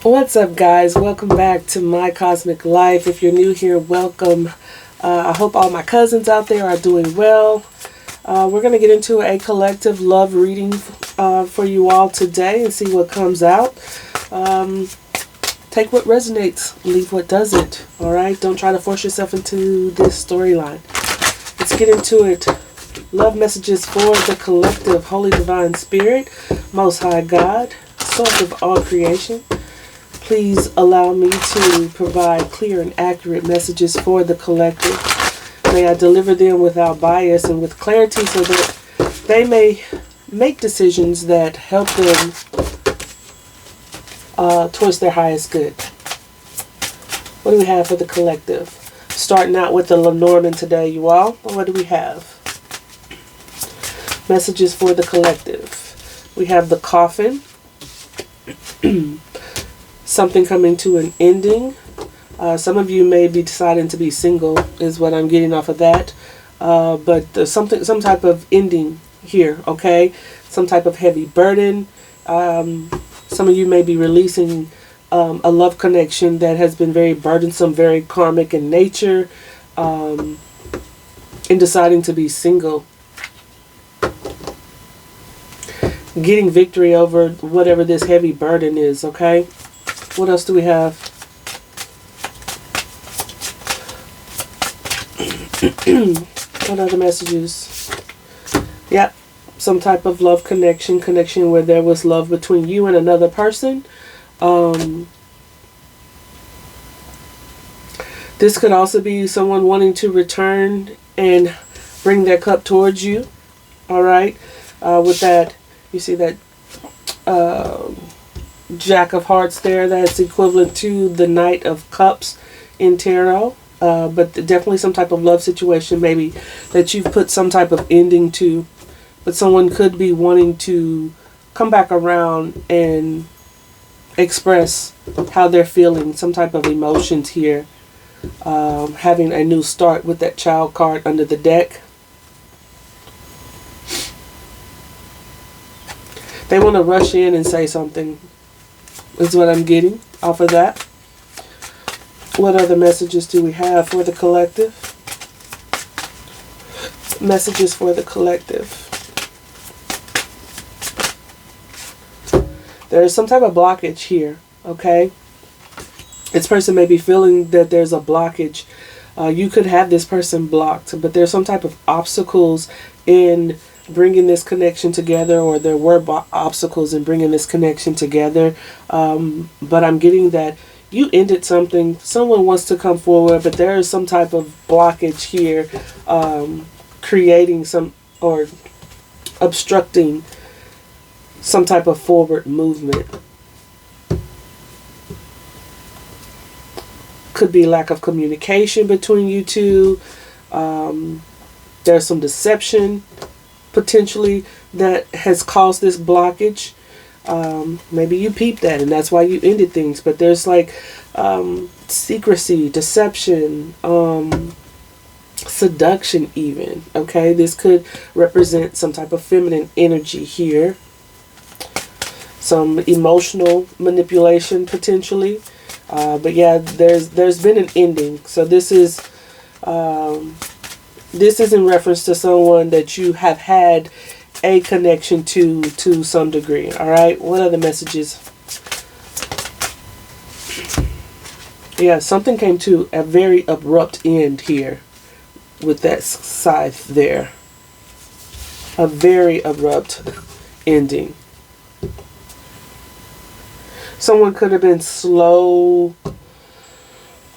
What's up, guys? Welcome back to My Cosmic Life. If you're new here, welcome. I hope all my cousins out there are doing well. We're going to get into a collective love reading for you all today and see what comes out. Take what resonates, leave what doesn't. All right? Don't try to force yourself into this storyline. Let's get into it. Love messages for the collective. Holy Divine Spirit, Most High God, Source of all creation. Please allow me to provide clear and accurate messages for the collective. May I deliver them without bias and with clarity so that they may make decisions that help them towards their highest good. What do we have for the collective? Starting out with the Lenormand today, you all. What do we have? Messages for the collective. We have the Coffin. Something coming to an ending. Some of you may be deciding to be single, is what I'm getting off of that. But there's some type of ending here, okay? Some type of heavy burden. Some of you may be releasing a love connection that has been very burdensome, very karmic in nature, in deciding to be single. Getting victory over whatever this heavy burden is, okay? What else do we have? What other messages? Yep. Some type of love connection where there was love between you and another person. This could also be someone wanting to return and bring their cup towards you. All right. With that, you see that Jack of Hearts there. That's equivalent to the Knight of Cups in tarot. But definitely some type of love situation maybe that you've put some type of ending to. But someone could be wanting to come back around and express how they're feeling. Some type of emotions here. Having a new start with that Child card under the deck. They want to rush in and say something. Is what I'm getting off of that. What other messages do we have for the collective? Messages for the collective. There is some type of blockage here, okay? This person may be feeling that there's a blockage. You could have this person blocked, but there's some type of obstacles in bringing this connection together, or there were obstacles in bringing this connection together. But I'm getting that you ended something. Someone wants to come forward, but there is some type of blockage here, creating some or obstructing some type of forward movement. Could be lack of communication between you two. There's some deception potentially that has caused this blockage. Maybe you peeped that and that's why you ended things, but there's like secrecy, deception, seduction even, okay? This could represent some type of feminine energy here, some emotional manipulation potentially, but yeah, there's been an ending. So this is in reference to someone that you have had a connection to some degree. All right. What other messages? Yeah, something came to a very abrupt end here with that scythe there. A very abrupt ending. Someone could have been slow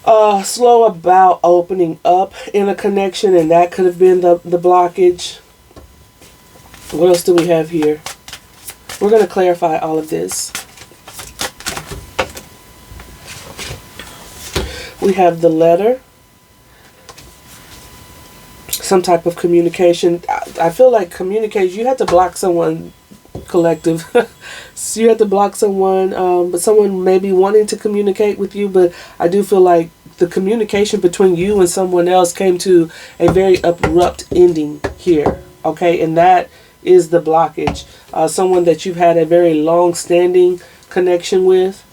about opening up in a connection, and that could have been the blockage. What else do we have here? We're going to clarify all of this. We have the letter. Some type of communication. I feel like communication, you had to block someone, collective. So you had to block someone, but someone may be wanting to communicate with you, but I do feel like the communication between you and someone else came to a very abrupt ending here. Okay, and that is the blockage. Someone that you've had a very long-standing connection with.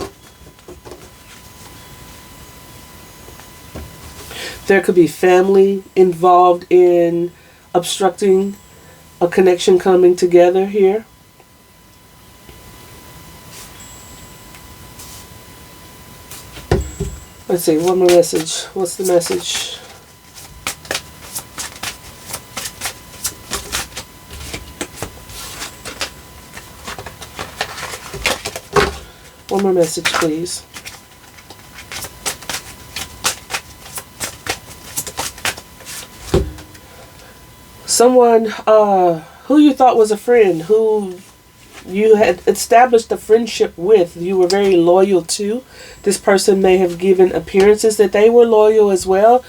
There could be family involved in obstructing a connection coming together here. Let's see, one more message. What's the message? One more message, please. Someone who you thought was a friend, who you had established a friendship with, you were very loyal to. This person may have given appearances that they were loyal as well.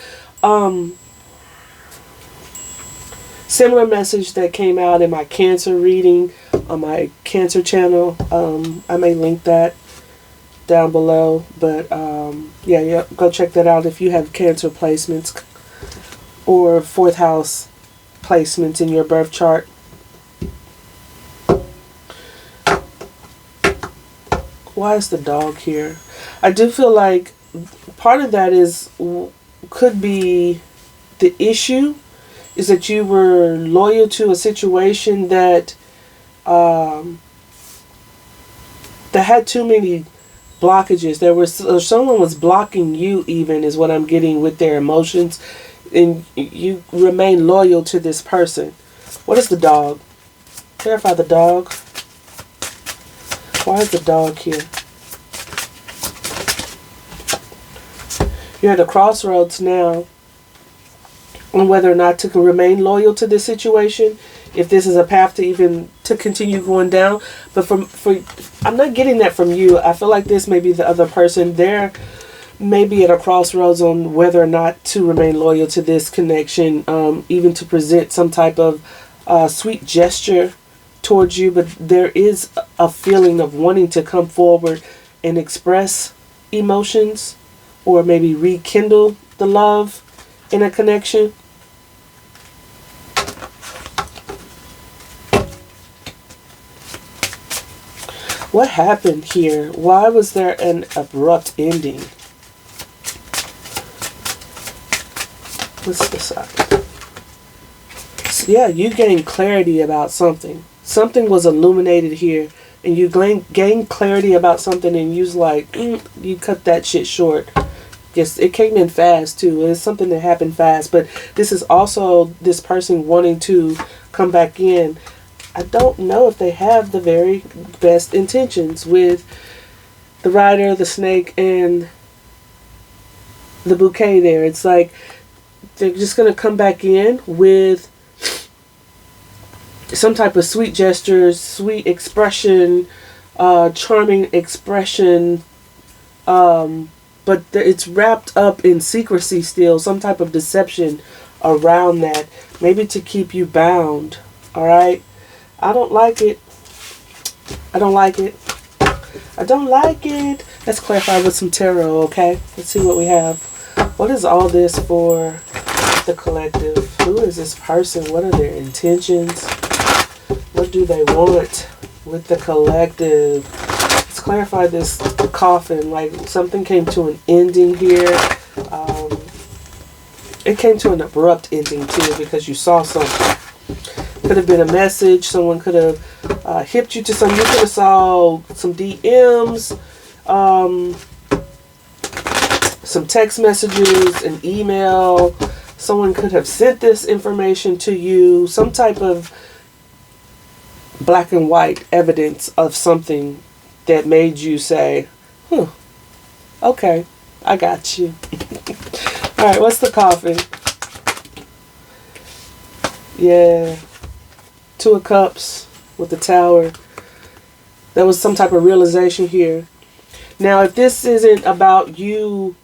Similar message that came out in my Cancer reading on my Cancer channel. I may link that down below, but yeah, go check that out if you have Cancer placements or 4th house placements in your birth chart. Why is the dog here? I do feel like part of that could be the issue is that you were loyal to a situation that had too many blockages. Someone was blocking you, even, is what I'm getting with their emotions, and you remain loyal to this person. What is the dog? Clarify the dog. Why is the dog here? You're at a crossroads now on whether or not to remain loyal to this situation, if this is a path to continue going down. But I'm not getting that from you. I feel like this may be the other person. They're maybe at a crossroads on whether or not to remain loyal to this connection, even to present some type of sweet gesture towards you. But there is a feeling of wanting to come forward and express emotions, or maybe rekindle the love in a connection. What happened here? Why was there an abrupt ending? What's the side? So yeah, you gained clarity about something. Something was illuminated here, and you gained clarity about something, and you was like, you cut that shit short. Yes, it came in fast too. It's something that happened fast, but this is also this person wanting to come back in. I don't know if they have the very best intentions with the rider, the snake, and the bouquet there. It's like they're just going to come back in with some type of sweet gestures, sweet expression, charming expression, but it's wrapped up in secrecy still, some type of deception around that, maybe to keep you bound. All right? I don't like it. I don't like it. I don't like it. Let's clarify with some tarot, okay? Let's see what we have. What is all this for the collective? Who is this person? What are their intentions? What do they want with the collective? Let's clarify this coffin. Like, something came to an ending here. It came to an abrupt ending too, because you saw something. Could have been a message. Someone could have hipped you to something. You could have saw some DMs, some text messages, an email. Someone could have sent this information to you. Some type of black and white evidence of something that made you say, okay, I got you. All right, what's the coffin? Yeah. 2 of Cups with the Tower. There was some type of realization here. Now, if this isn't about you,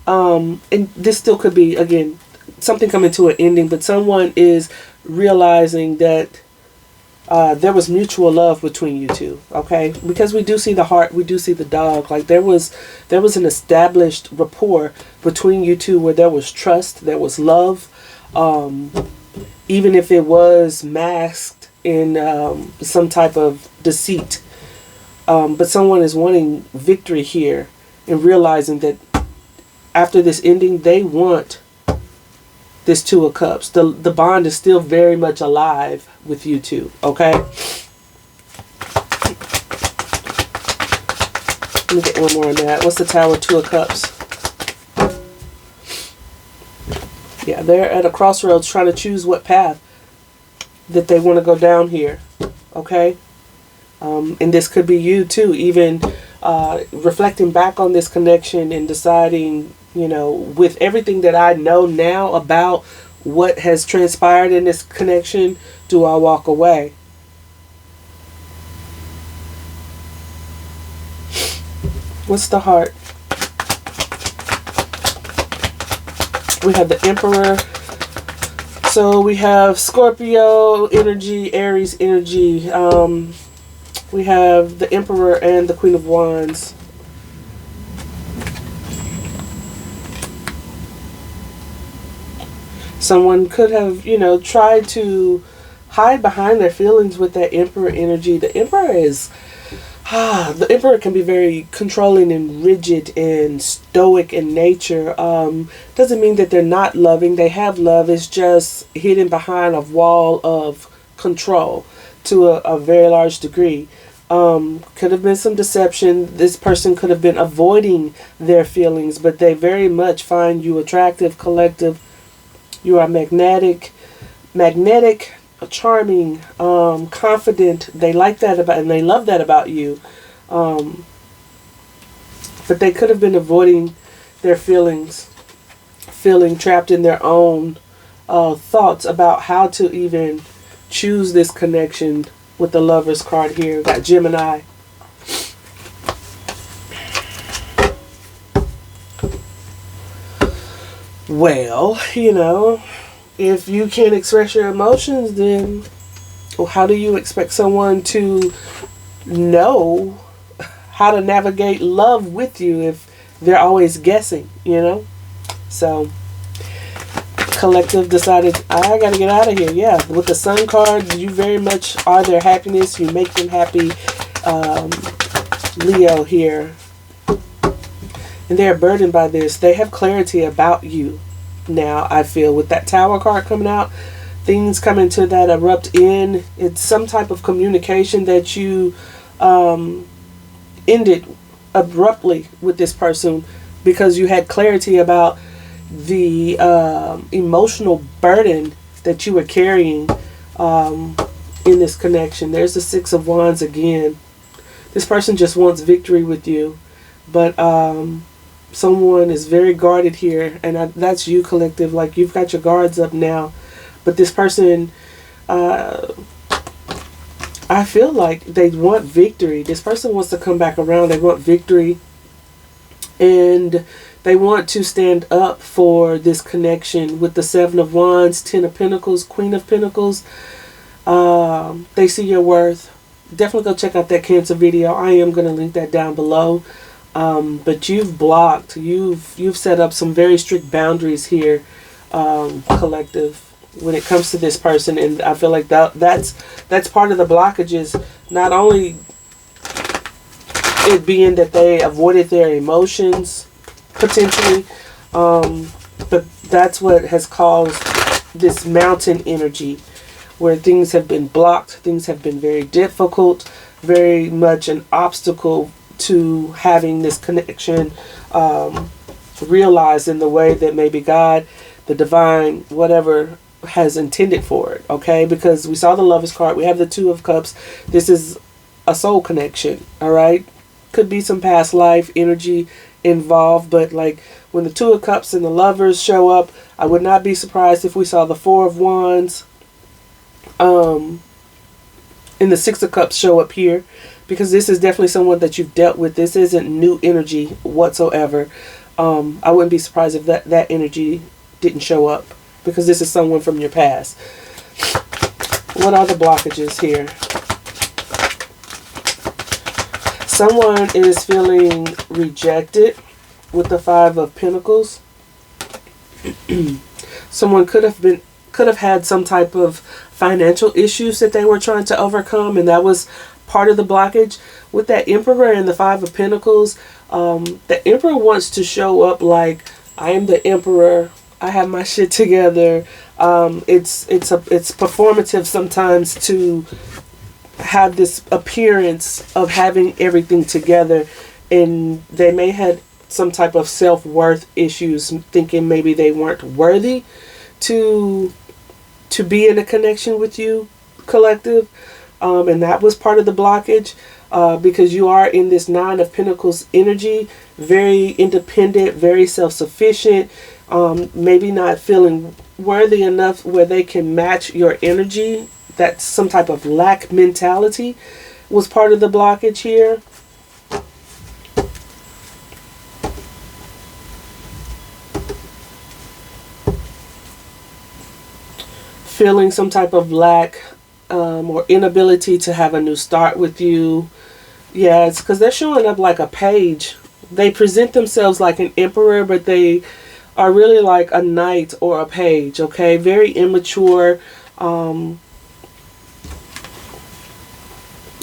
and this still could be, again, something coming to an ending, but someone is realizing that there was mutual love between you two, okay? Because we do see the heart, we do see the dog. Like, there was an established rapport between you two where there was trust, there was love, even if it was masked in some type of deceit. But someone is wanting victory here and realizing that after this ending, they want this Two of Cups. The bond is still very much alive with you two, okay? Let me get one more on that. What's the Tower? Two of Cups. Yeah, they're at a crossroads trying to choose what path that they want to go down here, okay? And this could be you too, even reflecting back on this connection and deciding, you know, with everything that I know now about what has transpired in this connection, do I walk away? What's the Heart? We have the Emperor. So we have Scorpio energy, Aries energy. We have the Emperor and the Queen of Wands. Someone could have, you know, tried to hide behind their feelings with that Emperor energy. The Emperor can be very controlling and rigid and stoic in nature. Doesn't mean that they're not loving. They have love. It's just hidden behind a wall of control to a very large degree. Could have been some deception. This person could have been avoiding their feelings, but they very much find you attractive, collective. You are magnetic, charming, confident. They like that about, and they love that about you. But they could have been avoiding their feelings, feeling trapped in their own thoughts about how to even choose this connection with the Lover's card here. We've got Gemini. Well, you know, if you can't express your emotions, then how do you expect someone to know how to navigate love with you if they're always guessing, you know? So, collective decided, I gotta get out of here. Yeah, with the Sun card, you very much are their happiness. You make them happy. Leo here. And they're burdened by this. They have clarity about you now, I feel. With that Tower card coming out, things coming to that abrupt end. It's some type of communication that you ended abruptly with this person because you had clarity about the emotional burden that you were carrying in this connection. There's the Six of Wands again. This person just wants victory with you, but someone is very guarded here, and that's you, collective. Like, you've got your guards up now, but this person, I feel like they want victory. This person wants to come back around. They want victory, and they want to stand up for this connection with the Seven of Wands, Ten of Pentacles, Queen of Pentacles. They see your worth. Definitely go check out that Cancer video. I am going to link that down below. But you've blocked, you've set up some very strict boundaries here, collective, when it comes to this person. And I feel like that's part of the blockages. Not only it being that they avoided their emotions, potentially, but that's what has caused this mountain energy, where things have been blocked, things have been very difficult, very much an obstacle to having this connection realized in the way that maybe God, the divine, whatever, has intended for it, okay? Because we saw the Lover's card, we have the Two of Cups. This is a soul connection, all right? Could be some past life energy involved, but like when the Two of Cups and the Lovers show up, I would not be surprised if we saw the Four of Wands and the Six of Cups show up here, because this is definitely someone that you've dealt with. This isn't new energy whatsoever. I wouldn't be surprised if that energy didn't show up, because this is someone from your past. What are the blockages here? Someone is feeling rejected with the Five of Pentacles. Someone could have had some type of financial issues that they were trying to overcome, and that was part of the blockage. With that Emperor and the Five of Pentacles, the Emperor wants to show up like, I am the Emperor, I have my shit together. It's performative sometimes to have this appearance of having everything together, and they may have some type of self-worth issues, thinking maybe they weren't worthy to be in a connection with you, collective. And that was part of the blockage, because you are in this Nine of Pentacles energy, very independent, very self-sufficient, maybe not feeling worthy enough where they can match your energy. That's some type of lack mentality was part of the blockage here. Feeling some type of lack or inability to have a new start with you. Yeah, it's because they're showing up like a page. They present themselves like an emperor, but they are really like a knight or a page, okay? Very immature.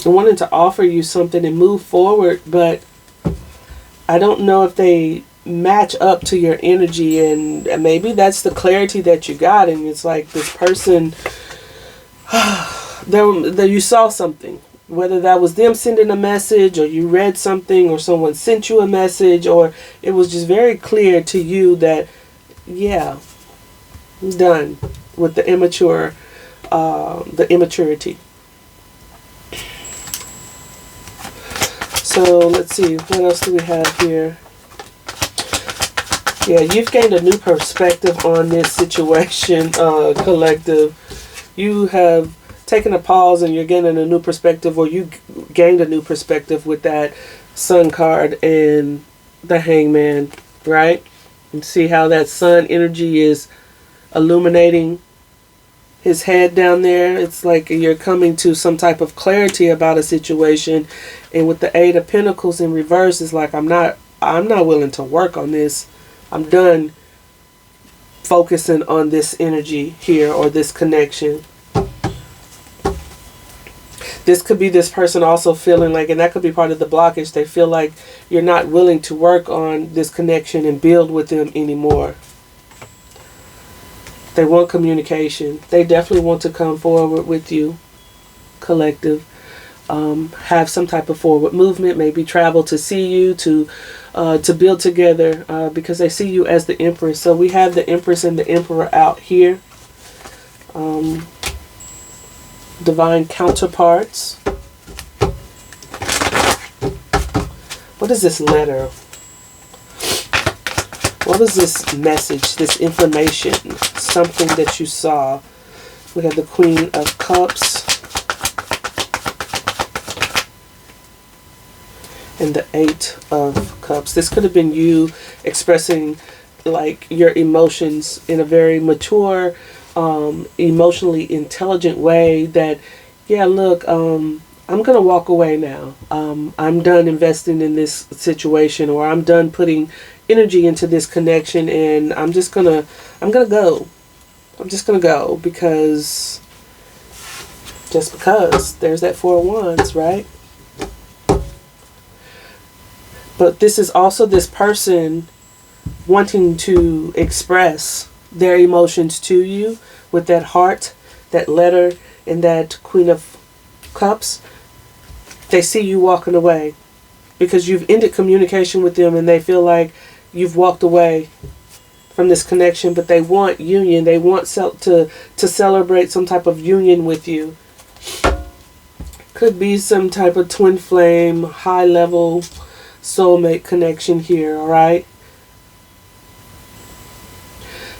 Wanting to offer you something and move forward, but I don't know if they match up to your energy, and maybe that's the clarity that you got. And it's like this person, there you saw something, whether that was them sending a message, or you read something, or someone sent you a message, or it was just very clear to you that, yeah, I'm done with the immaturity. So let's see, what else do we have here? Yeah, you've gained a new perspective on this situation, collective. You have taken a pause and you're gaining a new perspective, or you gained a new perspective with that Sun card and the Hangman, right? And see how that Sun energy is illuminating his head down there. It's like you're coming to some type of clarity about a situation. And with the Eight of Pentacles in reverse, it's like I'm not willing to work on this. I'm done focusing on this energy here, or this connection. This could be this person also feeling like, and that could be part of the blockage, they feel like you're not willing to work on this connection and build with them anymore. They want communication. They definitely want to come forward with you, collective. Have some type of forward movement, maybe travel to see you, to build together, because they see you as the Empress. So we have the Empress and the Emperor out here. Divine counterparts. What is this letter? What is this message, this information, something that you saw? We have the Queen of Cups and the Eight of Cups. This could have been you expressing like your emotions in a very mature, emotionally intelligent way that, yeah, look, I'm going to walk away now. I'm done investing in this situation, or I'm done putting energy into this connection, and I'm going to go. I'm just going to go because there's that Four of Wands, right? But this is also this person wanting to express their emotions to you with that heart, that letter, and that Queen of Cups. They see you walking away because you've ended communication with them, and they feel like you've walked away from this connection, but they want union. They want to celebrate some type of union with you. Could be some type of twin flame, high level soulmate connection here, all right?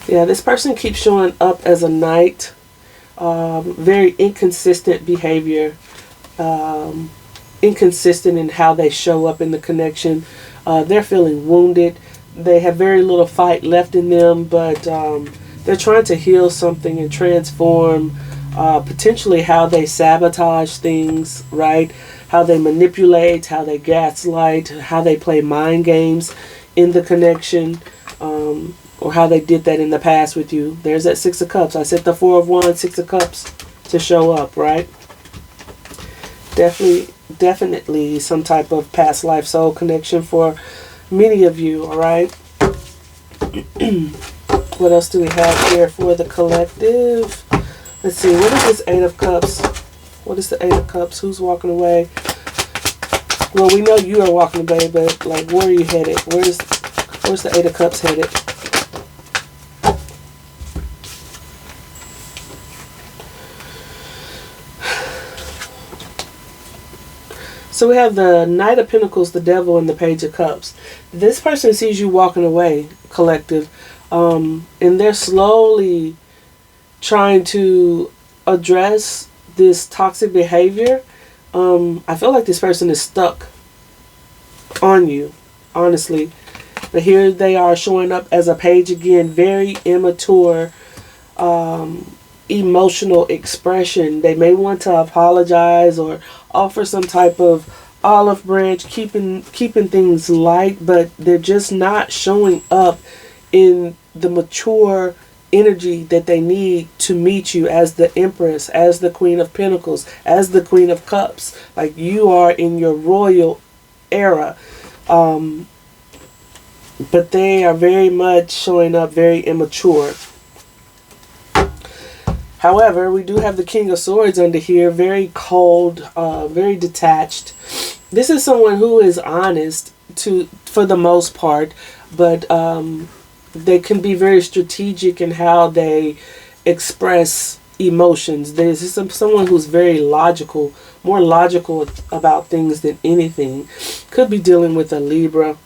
Yeah, this person keeps showing up as a knight. Very inconsistent behavior. Inconsistent in how they show up in the connection. They're feeling wounded. They have very little fight left in them, but they're trying to heal something and transform potentially how they sabotage things, right? How they manipulate, how they gaslight, how they play mind games in the connection, or how they did that in the past with you. There's that Six of Cups. I said the Four of Wands, Six of Cups to show up, right? Definitely some type of past life soul connection for many of you, all right? What else do we have here for the collective? Let's see. What is this Eight of Cups? What is the Eight of Cups? Who's walking away? Well, we know you are walking away, but like, where are you headed? Where's the Eight of Cups headed? So we have the Knight of Pentacles, the Devil, and the Page of Cups. This person sees you walking away, collective, and they're slowly trying to address this toxic behavior. I feel like this person is stuck on you, honestly. But here they are showing up as a page again, very immature, emotional expression. They may want to apologize or offer some type of olive branch, keeping things light, but they're just not showing up in the mature energy that they need to meet you as the Empress, as the Queen of Pentacles, as the Queen of Cups. Like, you are in your royal era, but they are very much showing up very immature. However, we do have the King of Swords under here, very cold, very detached. This is someone who is honest for the most part, but they can be very strategic in how they express emotions. This is someone who's very logical, more logical about things than anything. Could be dealing with a Libra,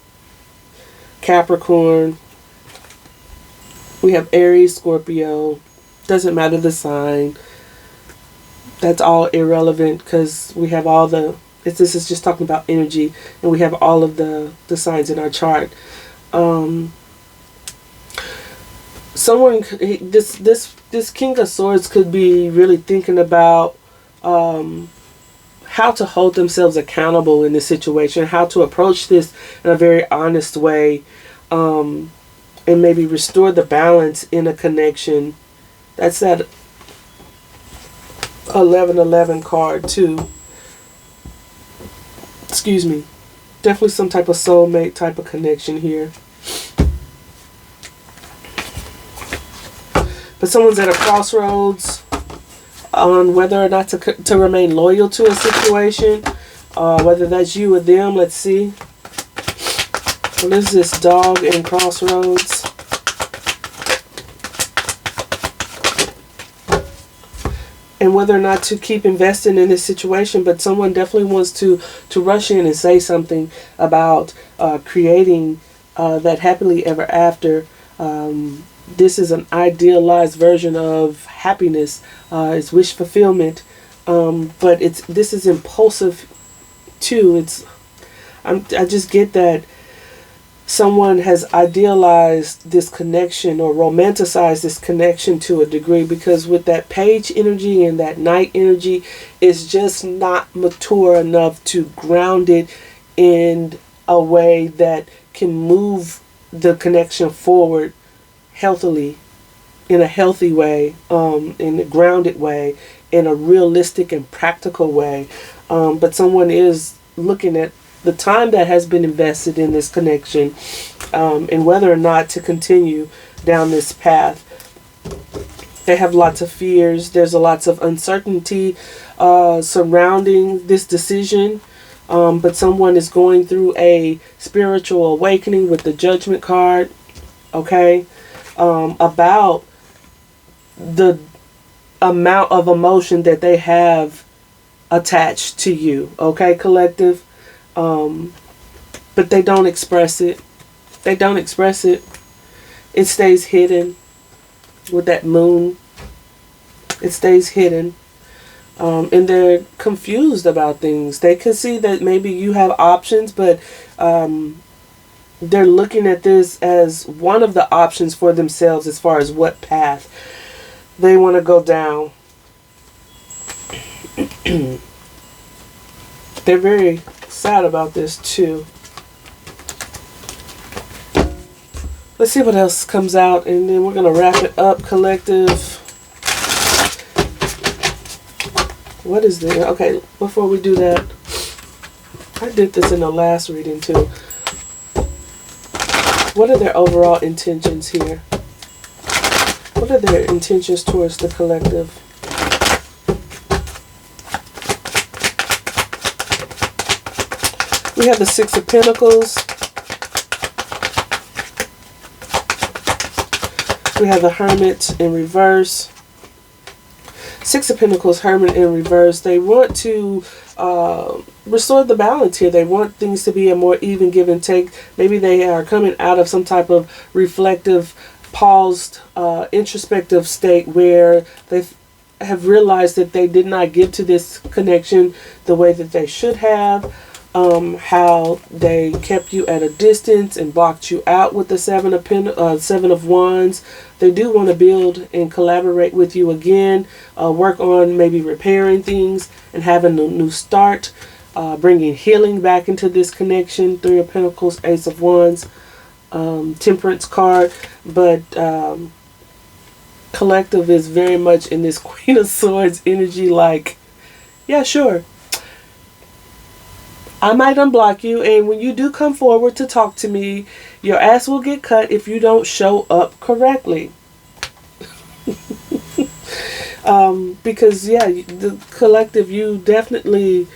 Capricorn. We have Aries, Scorpio. Doesn't matter the sign. That's all irrelevant because we have all the... This is just talking about energy, and we have all of the signs in our chart. This King of Swords could be really thinking about how to hold themselves accountable in this situation, how to approach this in a very honest way, and maybe restore the balance in a connection. That's that 1111 card too. Excuse me. Definitely some type of soulmate type of connection here. But someone's at a crossroads on whether or not to remain loyal to a situation. Whether that's you or them. Let's see. What is this dog in crossroads? And whether or not to keep investing in this situation, but someone definitely wants to rush in and say something about creating that happily ever after. This is an idealized version of happiness. It's wish fulfillment, but this is impulsive too. I just get that someone has idealized this connection or romanticized this connection to a degree, because with that page energy and that knight energy, it's just not mature enough to ground it in a way that can move the connection forward healthily, in a healthy way, in a grounded way, in a realistic and practical way. But someone is looking at the time that has been invested in this connection, and whether or not to continue down this path. They have lots of fears. There's lots of uncertainty surrounding this decision. But someone is going through a spiritual awakening with the Judgment card. Okay. About the amount of emotion that they have attached to you. Okay, collective. But they don't express it. They don't express it. It stays hidden with that moon. It stays hidden. And they're confused about things. They can see that maybe you have options, but they're looking at this as one of the options for themselves as far as what path they want to go down. They're very sad about this too. Let's see what else comes out, and then we're going to wrap it up, collective. What is there? Okay, before we do that, I did this in the last reading too. What are their overall intentions here? What are their intentions towards the collective? We have the Six of Pentacles. We have the Hermit in reverse. Six of Pentacles, Hermit in reverse. They want to restore the balance here. They want things to be a more even give and take. Maybe they are coming out of some type of reflective, paused, introspective state where they have realized that they did not give to this connection the way that they should have. How they kept you at a distance and blocked you out with the Seven of Wands. They do want to build and collaborate with you again, work on maybe repairing things and having a new start, bringing healing back into this connection. Three of Pentacles, Ace of Wands, Temperance card, but collective is very much in this Queen of Swords energy, like, yeah, sure, I might unblock you, and when you do come forward to talk to me, your ass will get cut if you don't show up correctly. Because, yeah, the collective, you definitely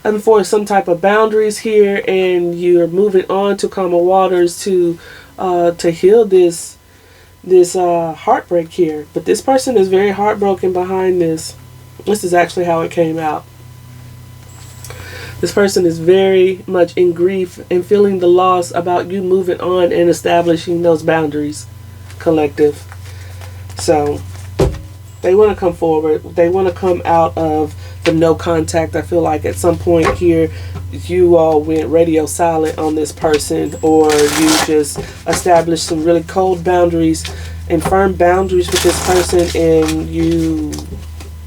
enforce some type of boundaries here, and you're moving on to calmer waters to heal this heartbreak here. But this person is very heartbroken behind this. This is actually how it came out. This person is very much in grief and feeling the loss about you moving on and establishing those boundaries, collective. So they want to come forward. They want to come out of the no contact. I feel like at some point here, you all went radio silent on this person, or you just established some really cold boundaries and firm boundaries with this person, and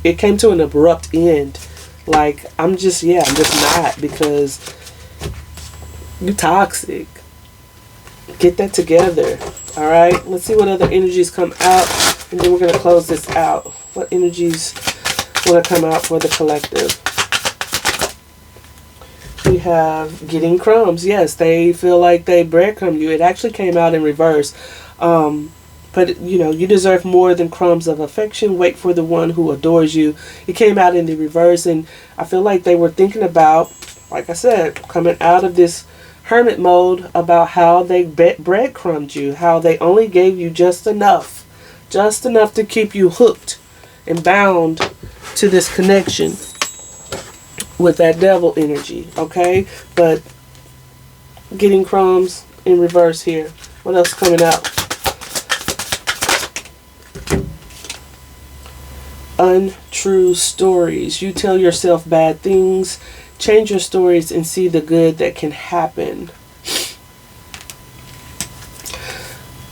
it came to an abrupt end. Like, I'm just not, because you're toxic. Get that together. All right. Let's see what other energies come out, and then we're going to close this out. What energies want to come out for the collective? We have getting crumbs. Yes, they feel like they breadcrumb you. It actually came out in reverse. But, you deserve more than crumbs of affection. Wait for the one who adores you. It came out in the reverse, and I feel like they were thinking about, like I said, coming out of this hermit mode, about how they breadcrumbed you, how they only gave you just enough to keep you hooked and bound to this connection with that devil energy, okay? But getting crumbs in reverse here. What else coming out? Untrue stories. You tell yourself bad things. Change your stories and see the good that can happen.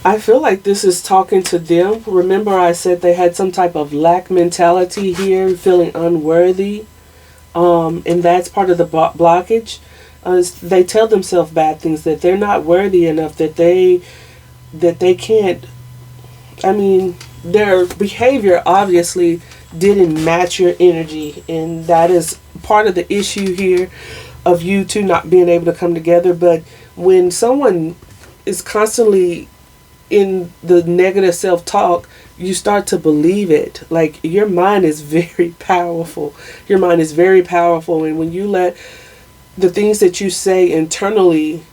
I feel like this is talking to them. Remember, I said they had some type of lack mentality here, feeling unworthy. And that's part of the blockage. They tell themselves bad things, that they're not worthy enough, that they can't. I mean, their behavior obviously didn't match your energy, and that is part of the issue here of you two not being able to come together. But when someone is constantly in the negative self-talk, you start to believe it. Like, your mind is very powerful. Your mind is very powerful, and when you let the things that you say internally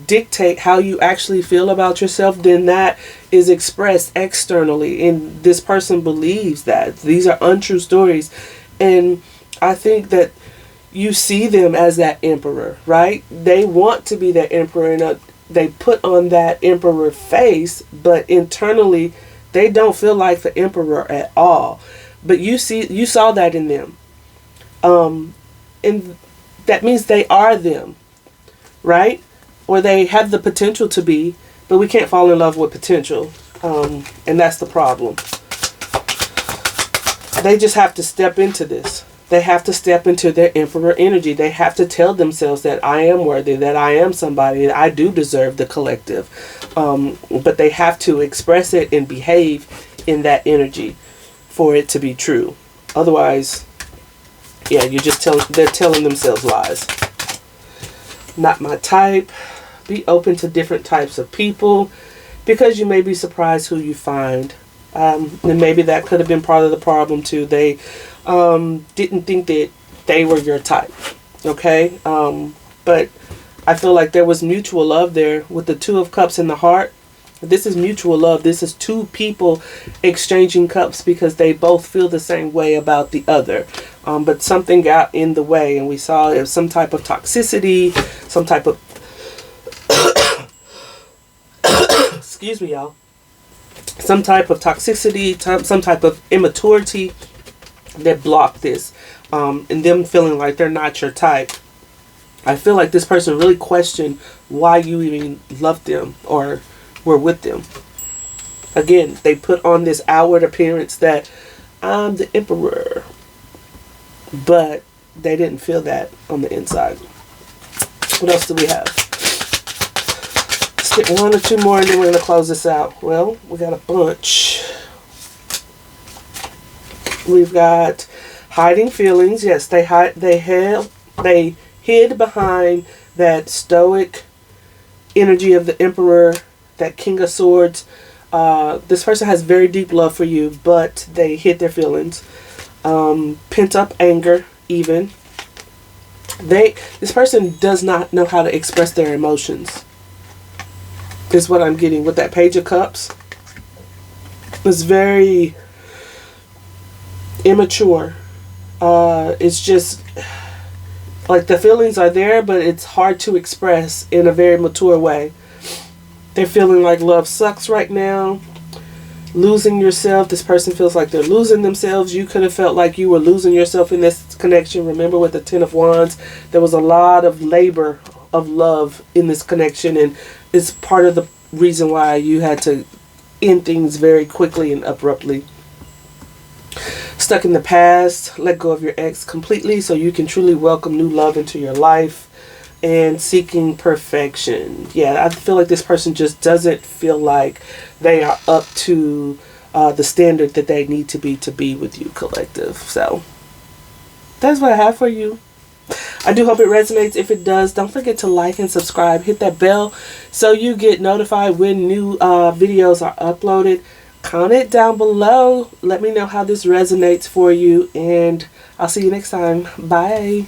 dictate how you actually feel about yourself, then that is expressed externally, and this person believes that these are untrue stories. And I think that you see them as that emperor, right? They want to be that emperor, and they put on that emperor face, but internally they don't feel like the emperor at all. But you saw that in them, and that means they are them, right? Or they have the potential to be, but we can't fall in love with potential. And that's the problem. They just have to step into this. They have to step into their emperor energy. They have to tell themselves that I am worthy, that I am somebody, that I do deserve the collective. But they have to express it and behave in that energy for it to be true. Otherwise, yeah, they're telling themselves lies. Not my type. Be open to different types of people, because you may be surprised who you find. And maybe that could have been part of the problem too. They didn't think that they were your type. Okay? But I feel like there was mutual love there with the Two of Cups in the heart. This is mutual love. This is two people exchanging cups because they both feel the same way about the other. But something got in the way, and we saw it was some type of toxicity, some type of excuse me, y'all. Some type of toxicity, some type of immaturity that blocked this, and them feeling like they're not your type. I feel like this person really questioned why you even loved them or were with them. Again, they put on this outward appearance that I'm the emperor, but they didn't feel that on the inside. What else do we have? Let's get one or two more and then we're going to close this out. Well, we got a bunch. We've got hiding feelings. Yes, they hid behind that stoic energy of the emperor, that King of Swords. This person has very deep love for you, but they hid their feelings. Pent up anger, even. This person does not know how to express their emotions, is what I'm getting with that Page of Cups. It's very immature. It's just like the feelings are there, but it's hard to express in a very mature way. They're feeling like love sucks right now. Losing yourself. This person feels like they're losing themselves. You could have felt like you were losing yourself in this connection. Remember with the Ten of Wands, there was a lot of labor of love in this connection, and it's part of the reason why you had to end things very quickly and abruptly. Stuck in the past. Let go of your ex completely so you can truly welcome new love into your life. And seeking perfection. Yeah, I feel like this person just doesn't feel like they are up to the standard that they need to be with you, collective. So that's what I have for you. I do hope it resonates. If it does, don't forget to like and subscribe. Hit that bell so you get notified when new videos are uploaded. Comment down below. Let me know how this resonates for you, and I'll see you next time. Bye.